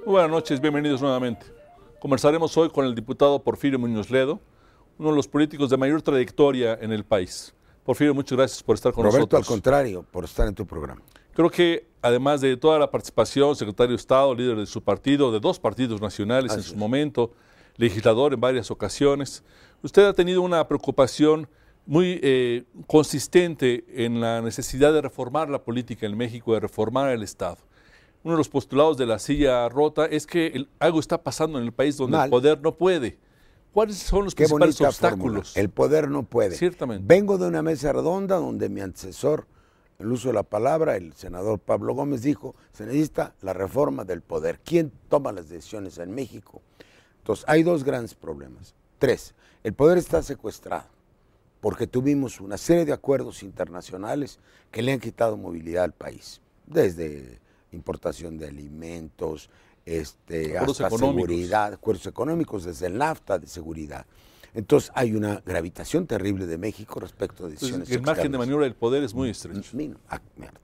Buenas noches, bienvenidos nuevamente. Conversaremos hoy con el diputado Porfirio Muñoz Ledo, uno de los políticos de mayor trayectoria en el país. Porfirio, muchas gracias por estar con nosotros. Roberto, al contrario, por estar en tu programa. Creo que además de toda la participación, secretario de Estado, líder de su partido, de dos partidos nacionales en su momento, legislador en varias ocasiones, usted ha tenido una preocupación muy consistente en la necesidad de reformar la política en México, de reformar el Estado. Uno de los postulados de la silla rota es que algo está pasando en el país donde el poder no puede. ¿Cuáles son los principales obstáculos? Fórmula. El poder no puede. Ciertamente. Vengo de una mesa redonda donde mi antecesor, en el uso de la palabra, el senador Pablo Gómez, dijo, se necesita la reforma del poder. ¿Quién toma las decisiones en México? Entonces, hay dos grandes problemas. Tres, el poder está secuestrado porque tuvimos una serie de acuerdos internacionales que le han quitado movilidad al país, desde importación de alimentos, hasta seguridad, acuerdos económicos, desde el NAFTA de seguridad. Entonces hay una gravitación terrible de México respecto de decisiones externas. El margen de maniobra del poder es muy estrecho. Mi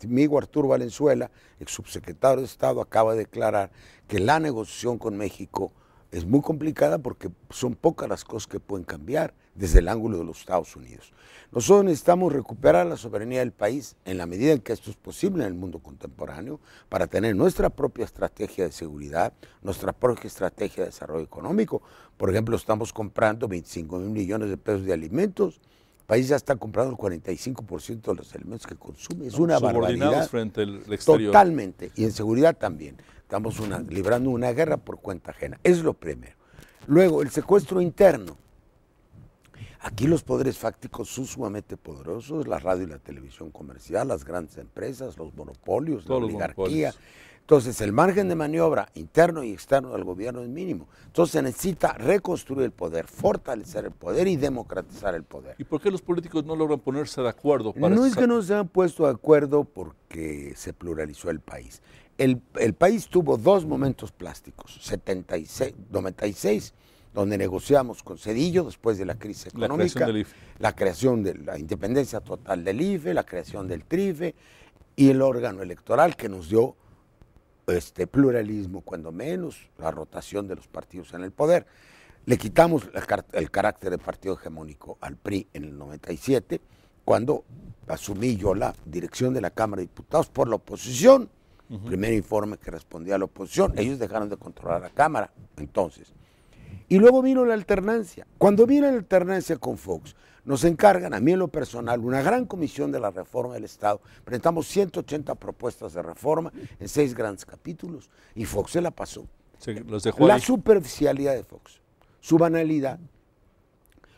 amigo Arturo Valenzuela, ex subsecretario de Estado, acaba de declarar que la negociación con México es muy complicada porque son pocas las cosas que pueden cambiar desde el ángulo de los Estados Unidos. Nosotros necesitamos recuperar la soberanía del país en la medida en que esto es posible en el mundo contemporáneo para tener nuestra propia estrategia de seguridad, nuestra propia estrategia de desarrollo económico. Por ejemplo, estamos comprando 25,000 millones de pesos de alimentos. El país ya está comprando el 45% de los alimentos que consume. Es una barbaridad. Frente al exterior. Totalmente. Y en seguridad también. Estamos librando una guerra por cuenta ajena. Es lo primero. Luego, el secuestro interno. Aquí los poderes fácticos son sumamente poderosos, la radio y la televisión comercial, las grandes empresas, los monopolios, la oligarquía. Entonces, el margen de maniobra interno y externo del gobierno es mínimo. Entonces, se necesita reconstruir el poder, fortalecer el poder y democratizar el poder. ¿Y por qué los políticos no logran ponerse de acuerdo? No es que no se han puesto de acuerdo porque se pluralizó el país. El país tuvo dos momentos plásticos, 76, 96, donde negociamos con Zedillo después de la crisis económica, la creación de la independencia total del IFE, la creación del TRIFE y el órgano electoral que nos dio pluralismo, cuando menos, la rotación de los partidos en el poder. Le quitamos el carácter de partido hegemónico al PRI en el 97, cuando asumí yo la dirección de la Cámara de Diputados por la oposición. Primer informe que respondía a la oposición, ellos dejaron de controlar la Cámara, entonces. Y luego vino la alternancia. Cuando vino la alternancia con Fox, nos encargan, a mí en lo personal, una gran comisión de la reforma del Estado. Presentamos 180 propuestas de reforma en 6 grandes capítulos y Fox se la pasó. Sí, los dejó la ahí. Superficialidad de Fox, su banalidad,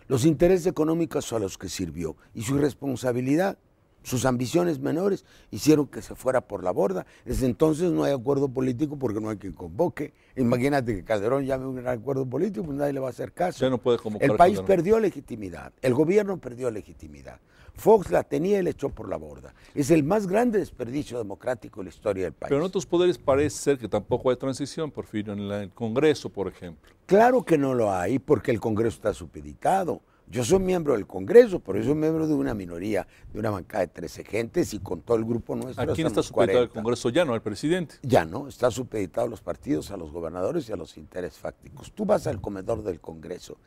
los intereses económicos a los que sirvió y su irresponsabilidad, sus ambiciones menores, hicieron que se fuera por la borda. Desde entonces no hay acuerdo político porque no hay quien convoque. Imagínate que Calderón llame un acuerdo político, pues nadie le va a hacer caso. Ya no puede convocar. El país perdió legitimidad, el gobierno perdió legitimidad. Fox la tenía y la echó por la borda. Es el más grande desperdicio democrático en la historia del país. Pero en otros poderes parece ser que tampoco hay transición, Porfirio, en el Congreso, por ejemplo. Claro que no lo hay porque el Congreso está supeditado. Yo soy miembro del Congreso, pero yo soy miembro de una minoría, de una bancada de 13 gentes y con todo el grupo nuestro. ¿A quién está supeditado el Congreso? Ya no, al presidente. Ya no, está supeditado a los partidos, a los gobernadores y a los intereses fácticos. Tú vas al comedor del Congreso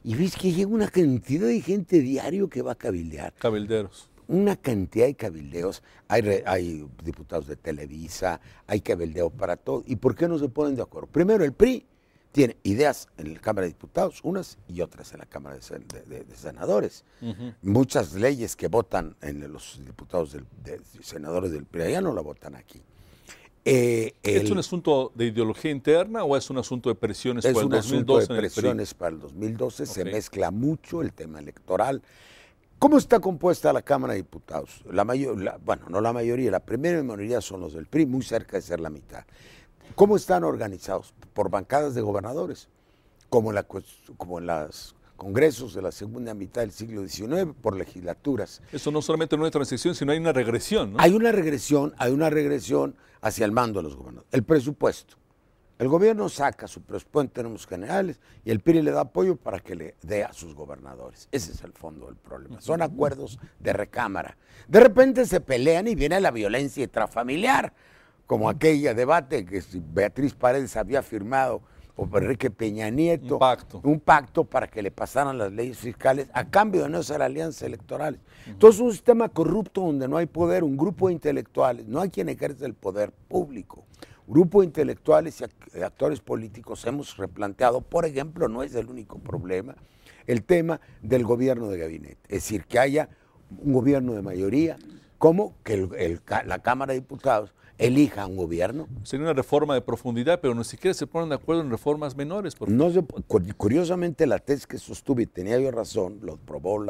y ves que llega una cantidad de gente diario que va a cabildear. Cabilderos. Una cantidad de cabildeos. Hay diputados de Televisa, hay cabildeo para todo. ¿Y por qué no se ponen de acuerdo? Primero, el PRI tiene ideas en la Cámara de Diputados, unas y otras en la Cámara de Senadores. Muchas leyes que votan en los diputados, senadores del PRI, ya no la votan aquí. ¿Es un asunto de ideología interna o es un asunto de presiones para el 2012? Es un asunto de presiones para el 2012, okay. Se mezcla mucho el tema electoral. ¿Cómo está compuesta la Cámara de Diputados? Bueno, no la mayoría, la primera mayoría son los del PRI, muy cerca de ser la mitad. ¿Cómo están organizados? Por bancadas de gobernadores, como en las congresos de la segunda mitad del siglo XIX, por legislaturas. Eso no solamente no es transición, sino hay una regresión, ¿no? Hay una regresión hacia el mando de los gobernadores. El presupuesto. El gobierno saca su presupuesto en términos generales y el PRI le da apoyo para que le dé a sus gobernadores. Ese es el fondo del problema. Son acuerdos de recámara. De repente se pelean y viene la violencia intrafamiliar, como aquella debate que si Beatriz Paredes había firmado o Enrique Peña Nieto, un pacto para que le pasaran las leyes fiscales a cambio de no hacer alianzas electorales. Entonces, un sistema corrupto donde no hay poder, un grupo de intelectuales, no hay quien ejerce el poder público. Grupo de intelectuales y actores políticos hemos replanteado, por ejemplo, no es el único problema, el tema del gobierno de gabinete. Es decir, que haya un gobierno de mayoría, como que la Cámara de Diputados elija un gobierno. Sería una reforma de profundidad, pero ni siquiera se ponen de acuerdo en reformas menores. No curiosamente, la tesis que sostuve, y tenía yo razón, lo probó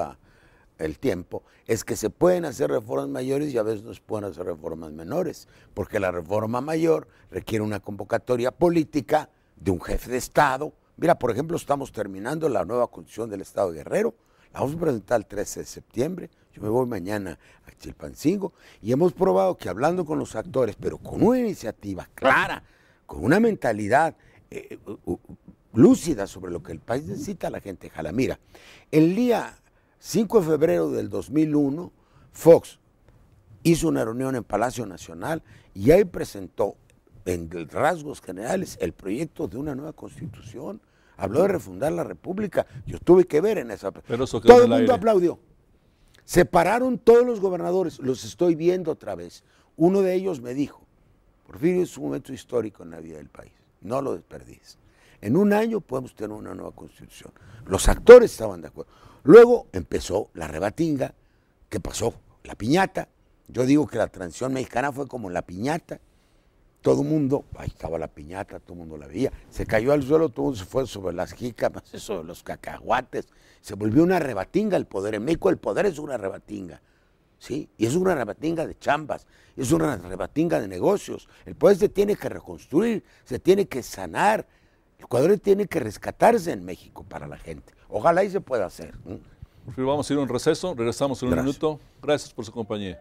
el tiempo, es que se pueden hacer reformas mayores y a veces no se pueden hacer reformas menores, porque la reforma mayor requiere una convocatoria política de un jefe de Estado. Mira, por ejemplo, estamos terminando la nueva Constitución del Estado de Guerrero, la vamos a presentar el 13 de septiembre, yo me voy mañana a Chilpancingo, y hemos probado que hablando con los actores, pero con una iniciativa clara, con una mentalidad lúcida sobre lo que el país necesita, la gente jala. Mira, el día 5 de febrero del 2001, Fox hizo una reunión en Palacio Nacional y ahí presentó en rasgos generales el proyecto de una nueva constitución. Habló de refundar la República. Yo tuve que ver en esa... Todo el mundo aplaudió. Se pararon todos los gobernadores, los estoy viendo otra vez. Uno de ellos me dijo, Porfirio, es un momento histórico en la vida del país, no lo desperdicies. En un año podemos tener una nueva constitución. Los actores estaban de acuerdo. Luego empezó la rebatinga, ¿qué pasó? La piñata. Yo digo que la transición mexicana fue como la piñata. Todo el mundo, ahí estaba la piñata, todo el mundo la veía. Se cayó al suelo, todo el mundo se fue sobre las jícamas, sobre los cacahuates. Se volvió una rebatinga el poder. En México el poder es una rebatinga, ¿sí? Y es una rebatinga de chambas, es una rebatinga de negocios. El poder se tiene que reconstruir, se tiene que sanar. El Ecuador tiene que rescatarse en México para la gente. Ojalá y se pueda hacer. Vamos a ir a un receso, regresamos en un minuto. Gracias por su compañía.